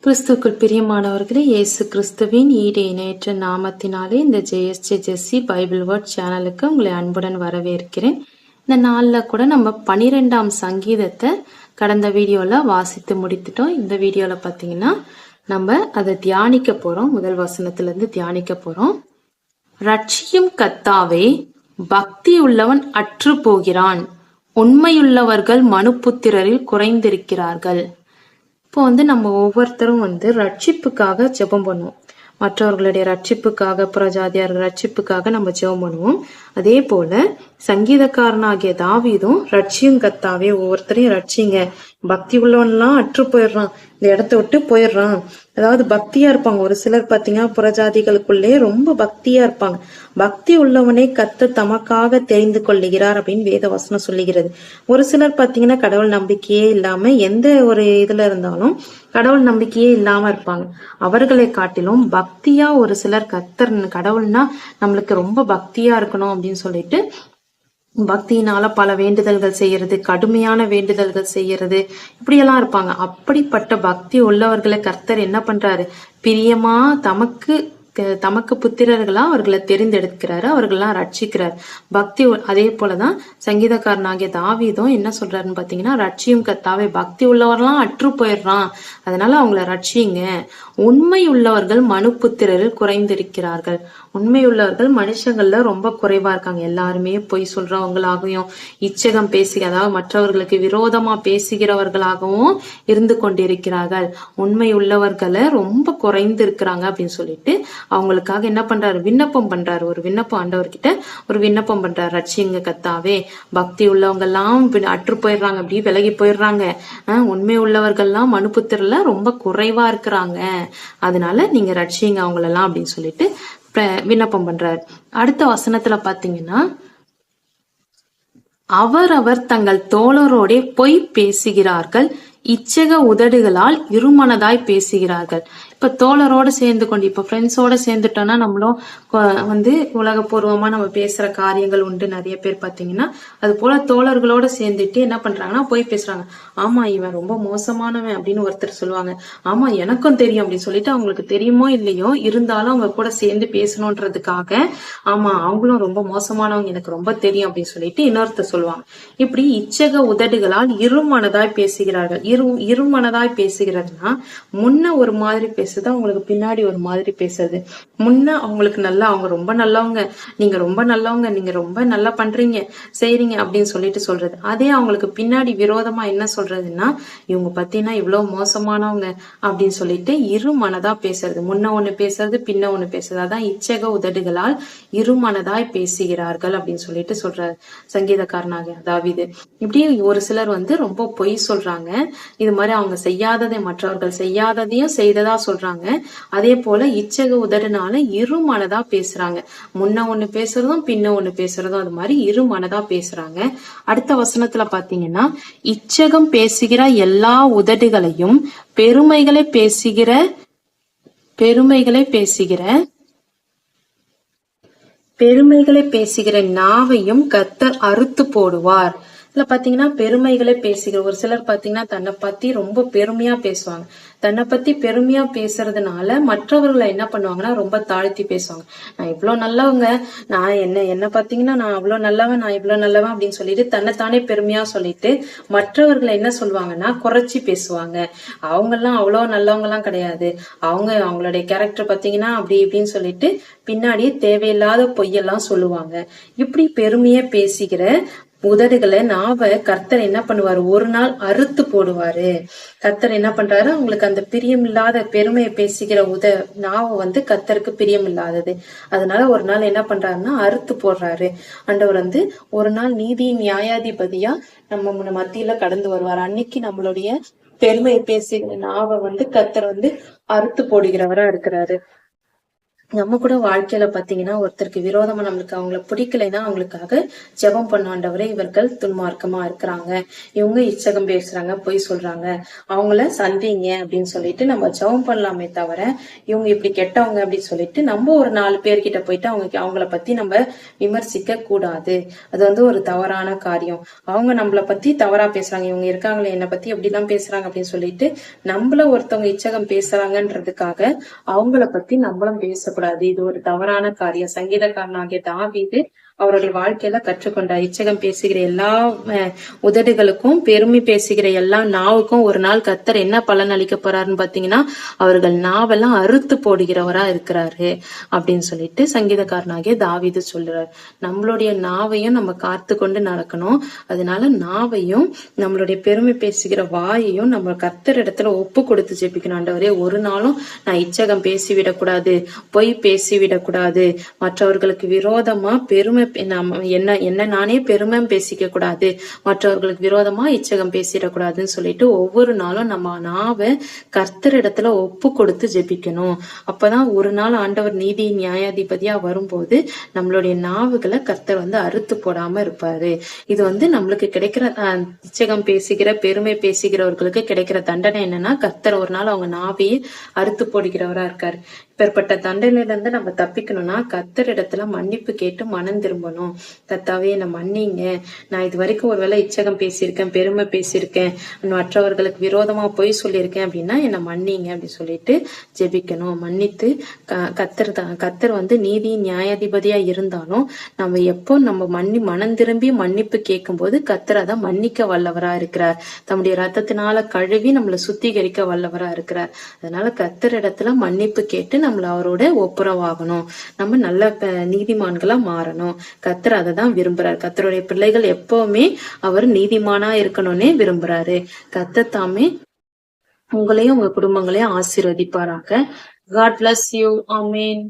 கிறிஸ்துக்குள் பிரியமானவர்களே, இயேசு கிறிஸ்துவின் ஈடு இணையற்ற நாமத்தினாலே இந்த ஜேஎஸ்ஜே ஜெஸ்ஸி பைபிள் வேர்ட் சேனலுக்கு உங்களை அன்புடன் வரவேற்கிறேன். இந்த நாளில் கூட நம்ம 12ஆம் சங்கீதத்தை கடந்த வீடியோவில் வாசித்து முடித்துட்டோம். இந்த வீடியோவில் பார்த்தீங்கன்னா நம்ம அதை தியானிக்க போகிறோம். முதல் வசனத்திலிருந்து தியானிக்க போகிறோம். ரட்சியும் கர்த்தாவே, பக்தி உள்ளவன் அற்று போகிறான், உண்மையுள்ளவர்கள் மனுபுத்திரரில் குறைந்திருக்கிறார்கள். இப்போ நம்ம ஒவ்வொருத்தரும் ரட்சிப்புக்காக ஜெபம் பண்ணுவோம். மற்றவர்களுடைய ரட்சிப்புக்காக, புறஜாதியார்கள் ரட்சிப்புக்காக நம்ம ஜெபம் பண்ணுவோம். அதே போல சங்கீதக்காரனாகிய தாவீதும் ரட்சியும் கர்த்தாவே, ஒவ்வொருத்தரையும் ரட்சிங்க, பக்தி உள்ளவன்லாம் அற்று போயிடுறான், இந்த இடத்த விட்டு போயிடுறான். அதாவது பக்தியா இருப்பாங்க. ஒரு சிலர் பாத்தீங்கன்னா புறஜாதிகளுக்குள்ளே ரொம்ப பக்தியா இருப்பாங்க. பக்தி உள்ளவனை கர்த்தர் தமக்காக தெரிந்து கொள்ளுகிறார் அப்படின்னு வேத வசனம் சொல்லுகிறது. ஒரு சிலர் பாத்தீங்கன்னா கடவுள் நம்பிக்கையே இல்லாம, எந்த ஒரு இதுல இருந்தாலும் கடவுள் நம்பிக்கையே இல்லாம இருப்பாங்க. அவர்களை காட்டிலும் பக்தியா ஒரு சிலர் கர்த்தர், கடவுள்னா நம்மளுக்கு ரொம்ப பக்தியா இருக்கணும் அப்படின்னு சொல்லிட்டு பக்தியினால பல வேண்டுதல்கள் செய்யறது, கடுமையான வேண்டுதல்கள் செய்யறது, இப்படியெல்லாம் இருப்பாங்க. அப்படிப்பட்ட பக்தி உள்ளவர்களை கர்த்தர் என்ன பண்றாரு? பிரியமா தமக்கு புத்திரர்களா அவர்களை தெரிந்தெடுக்கிறாரு, அவர்களெல்லாம் ரட்சிக்கிறார். பக்தி அதே போலதான் சங்கீதக்காரனாகிய தாவீதும் என்ன சொல்றாருன்னு பாத்தீங்கன்னா, ரட்சியும் கர்த்தாவே, பக்தி உள்ளவர்கள்லாம் அற்று போயிடுறான், அதனால அவங்கள ரட்சியுங்க. உண்மை உள்ளவர்கள் மனுபுத்திரரில் குறைந்திருக்கிறார்கள். உண்மை உள்ளவர்கள் மனுஷங்கள்ல ரொம்ப குறைவா இருக்காங்க. எல்லாருமே பொய் சொல்றவங்களாகவும், இச்சகம் அதாவது மற்றவர்களுக்கு விரோதமா பேசுகிறவர்களாகவும் இருந்து கொண்டிருக்கிறார்கள். உண்மை உள்ளவர்களை ரொம்ப குறைந்து இருக்கிறாங்க அப்படின்னு சொல்லிட்டு அவங்களுக்காக என்ன பண்றாரு? விண்ணப்பம் பண்றாரு. ஒரு விண்ணப்பம், ஆண்டவர்கிட்ட ஒரு விண்ணப்பம் பண்றாரு. ரட்சிங்க கர்த்தாவே, பக்தி உள்ளவங்க எல்லாம் அற்று போயிடுறாங்க, அப்படி விலகி போயிடுறாங்க, உண்மை உள்ளவர்கள்லாம் மனுபுத்திரல ரொம்ப குறைவா இருக்கிறாங்க, அதனால நீங்க ரட்சிங்க அவங்களெல்லாம் அப்படின்னு சொல்லிட்டு விண்ணப்பம் பண்றாரு. அடுத்த வசனத்துல பாத்தீங்கன்னா, அவரவர் தங்கள் தோழரோட பொய் பேசுகிறார்கள், இச்சக உதடுகளால் இருமனதாய் பேசுகிறார்கள். இப்ப தோழரோட சேர்ந்து கொண்டு, இப்ப ஃப்ரெண்ட்ஸோட சேர்ந்துட்டோம்னா நம்மளும் உலகபூர்வமா நம்ம பேசுற காரியங்கள் உண்டு. நிறைய பேர் பாத்தீங்கன்னா அது போல தோழர்களோட சேர்ந்துட்டு என்ன பண்றாங்கன்னா போய் பேசுறாங்க. ஆமா, இவன் ரொம்ப மோசமானவன் அப்படின்னு ஒருத்தர் சொல்லுவாங்க. ஆமா, எனக்கும் தெரியும் அப்படின்னு சொல்லிட்டு, அவங்களுக்கு தெரியுமோ இல்லையோ இருந்தாலும் அவங்க கூட சேர்ந்து பேசணுன்றதுக்காக, ஆமா அவங்களும் ரொம்ப மோசமானவங்க, எனக்கு ரொம்ப தெரியும் அப்படின்னு சொல்லிட்டு இன்னொருத்தர் சொல்லுவாங்க. இப்படி இச்சக உதடுகளால் இருமனதாய் பேசுகிறார்கள். இருமனதாய் பேசுகிறதுனா, முன்ன ஒரு மாதிரி பேசுறது, அவங்களுக்கு பின்னாடி ஒரு மாதிரி பேசுறது. முன்ன அவங்களுக்கு நல்லா, அவங்க ரொம்ப நல்லவங்க, நீங்க ரொம்ப நல்லவங்க, நீங்க ரொம்ப நல்லா பண்றீங்க செய்றீங்க அப்படின்னு சொல்லிட்டு சொல்றது. அதே அவங்களுக்கு பின்னாடி விரோதமா என்ன சொல்றதுன்னா, இவங்க பத்தினா இவ்வளவு மோசமானவங்க அப்படின்னு சொல்லிட்டு இருமனதா பேசுறது. முன்ன ஒண்ணு பேசுறது, பின்ன ஒண்ணு பேசுறது. அதான் இச்சக உதடுகளால் இருமனதாய் பேசுகிறார்கள் அப்படின்னு சொல்லிட்டு சொல்றாரு சங்கீதக்காரனாக தாவீது. இப்படி ஒரு சிலர் ரொம்ப பொய் சொல்றாங்க. இது மாதிரி அவங்க செய்யாததை மற்றவர்கள் செய்யாததையும் செய்ததா சொல்றாங்க. அதே போல இச்சக உதடுனால இருமனதா பேசுறாங்க. முன்ன ஒண்ணு பேசுறதும் பின்ன ஒண்ணு பேசுறதும், அது மாதிரி இருமனதா பேசுறாங்க. அடுத்த வசனத்துல பாத்தீங்கன்னா, இச்சகம் பேசுகிற எல்லா உதடுகளையும் பெருமைகளை பேசுகிற நாவையும் கர்த்தர் அறுத்து போடுவார். இதுல பாத்தீங்கன்னா பெருமைகளை பேசுகிற ஒரு சிலர் பாத்தீங்கன்னா தன்னை பத்தி ரொம்ப பெருமையா பேசுவாங்க. தன்னை பத்தி பெருமையா பேசுறதுனால மற்றவர்களை என்ன பண்ணுவாங்கன்னா ரொம்ப தாழ்த்தி பேசுவாங்க. நான் இவ்வளவு நல்லவங்க, நான் என்ன பாத்தீங்கன்னா நான் அவ்வளவு நல்லவன், நான் இவ்வளவு நல்லவன் அப்படின்னு சொல்லிட்டு தன்னைத்தானே பெருமையா சொல்லிட்டு மற்றவர்களை என்ன சொல்லுவாங்கன்னா குறைச்சி பேசுவாங்க. அவங்க எல்லாம் அவ்வளவு நல்லவங்க எல்லாம் கிடையாது, அவங்களுடைய கேரக்டர் பாத்தீங்கன்னா அப்படி இப்படின்னு சொல்லிட்டு பின்னாடியே தேவையில்லாத பொய்யெல்லாம் சொல்லுவாங்க. இப்படி பெருமையா பேசுகிற உதடுகளை, நாவை கர்த்தர் என்ன பண்ணுவாரு? ஒரு நாள் அறுத்து போடுவாரு. கர்த்தர் என்ன பண்றாரு? அவங்களுக்கு அந்த பிரியம் இல்லாத பெருமையை பேசுகிற நாவை கர்த்தருக்கு பிரியம் இல்லாதது, அதனால ஒரு நாள் என்ன பண்றாருன்னா அறுத்து போடுறாரு. ஆண்டவர் ஒரு நாள் நீதி நியாயாதிபதியா நம்ம மத்தியில கடந்து வருவார். அன்னைக்கு நம்மளுடைய பெருமையை பேசுகிற நாவை கர்த்தர் அறுத்து போடுகிறவரா இருக்கிறாரு. நம்ம கூட வாழ்க்கையில பாத்தீங்கன்னா ஒருத்தருக்கு விரோதமா நம்மளுக்கு அவங்கள பிடிக்கலைன்னா அவங்களுக்காக ஜெபம் பண்ண ஆண்டவரே இவர்கள் துன்மார்க்கமா இருக்கிறாங்க, இவங்க இச்சகம் பேசுறாங்க, பொய் சொல்றாங்க, அவங்கள சந்திங்க அப்படின்னு சொல்லிட்டு நம்ம ஜெபம் பண்ணலாமே தவிர இவங்க இப்படி கெட்டவங்க அப்படின்னு சொல்லிட்டு நம்ம ஒரு 4 பேர்கிட்ட போயிட்டு அவங்கள பத்தி நம்ம விமர்சிக்க கூடாது. அது வந்து ஒரு தவறான காரியம். அவங்க நம்மளை பத்தி தவறா பேசுறாங்க, இவங்க இருக்காங்களே என்னை பத்தி எப்படி எல்லாம் பேசுறாங்க அப்படின்னு சொல்லிட்டு நம்மள ஒருத்தவங்க இச்சகம் பேசுறாங்கன்றதுக்காக அவங்கள பத்தி நம்மளும் பேசக்கூடாது. இது ஒரு தவறான காரியம். சங்கீதக்காரனாகிய தாவீது அவருடைய வாழ்க்கையில கற்றுக்கொண்டார். இச்சகம் பேசுகிற எல்லா உதடுகளுக்கும், பெருமை பேசுகிற எல்லா நாவுக்கும் ஒரு நாள் கர்த்தர் என்ன பலன் அளிக்க போறாருன்னு பாத்தீங்கன்னா அவர்கள் நாவெல்லாம் அறுத்து போடுகிறவரா இருக்கிறாரு அப்படின்னு சொல்லிட்டு சங்கீதக்காரனாகிய தாவீது சொல்றாரு. நம்மளுடைய நாவையும் நம்ம காத்து கொண்டு நடக்கணும். அதனால நாவையும் நம்மளுடைய பெருமை பேசுகிற வாயையும் நம்ம கர்த்தர் இடத்துல ஒப்பு கொடுத்து ஜெபிக்கணும். ஆண்டவரே, ஒரு நாளும் நான் இச்சகம் பேசிவிடக்கூடாது, பொய் பேசிவிடக்கூடாது, மற்றவர்களுக்கு விரோதமா பெருமை என்ன நானே பெருமை பேசிக்க கூடாது, மற்றவர்களுக்கு விரோதமா இச்சகம் பேசிடக்கூடாதுன்னு சொல்லிட்டு ஒவ்வொரு நாளும் நம்ம நாவை கர்த்தர் இடத்துல ஒப்பு கொடுத்து ஜெபிக்கணும். அப்பதான் ஒரு நாள் ஆண்டவர் நீதி நியாயாதிபதியா வரும்போது நம்மளுடைய நாவுகளை கர்த்தர் வந்து அறுத்து போடாம இருப்பாரு. இது வந்து நம்மளுக்கு கிடைக்கிற இச்சகம் பேசுகிற பெருமை பேசுகிறவர்களுக்கு கிடைக்கிற தண்டனை என்னன்னா கர்த்தர் ஒரு நாள் அவங்க நாவையே அறுத்து போடுகிறவரா இருக்காரு. இப்பேற்பட்ட தண்டனையில இருந்து நம்ம தப்பிக்கணும்னா கர்த்தர் இடத்துல மன்னிப்பு கேட்டு மனம் திரும்பணும். கர்த்தாவே என்னை மன்னிங்க, நான் இது வரைக்கும் ஒருவேளை இச்சகம் பேசியிருக்கேன், பெருமை பேசியிருக்கேன், மற்றவர்களுக்கு விரோதமா பொய் சொல்லியிருக்கேன் அப்படின்னா என்னை மன்னிங்க அப்படின்னு சொல்லிட்டு ஜெபிக்கணும். மன்னித்து கர்த்தர் வந்து நீதி நியாயாதிபதியா இருந்தாலும் நம்ம எப்போ நம்ம மனம் திரும்பி மன்னிப்பு கேட்கும் போது கர்த்தர் அதை மன்னிக்க வல்லவரா இருக்கிறார். தம்முடைய ரத்தத்தினால கழுவி நம்மளை சுத்திகரிக்க வல்லவரா இருக்கிறார். அதனால கர்த்தர் இடத்துல மன்னிப்பு கேட்டு நம்மள அவரோட ஒப்புரவாகணும். நம்ம நல்ல நீதிமான்களா மாறணும். கர்த்தர் அதை தான் விரும்புறாரு. கர்த்தருடைய பிள்ளைகள் எப்பவுமே அவர் நீதிமானா இருக்கணும்னே விரும்புறாரு. கர்த்தர் தாமே உங்களையும் உங்க குடும்பங்களையும் ஆசீர்வதிப்பாராக. God bless you. Amen.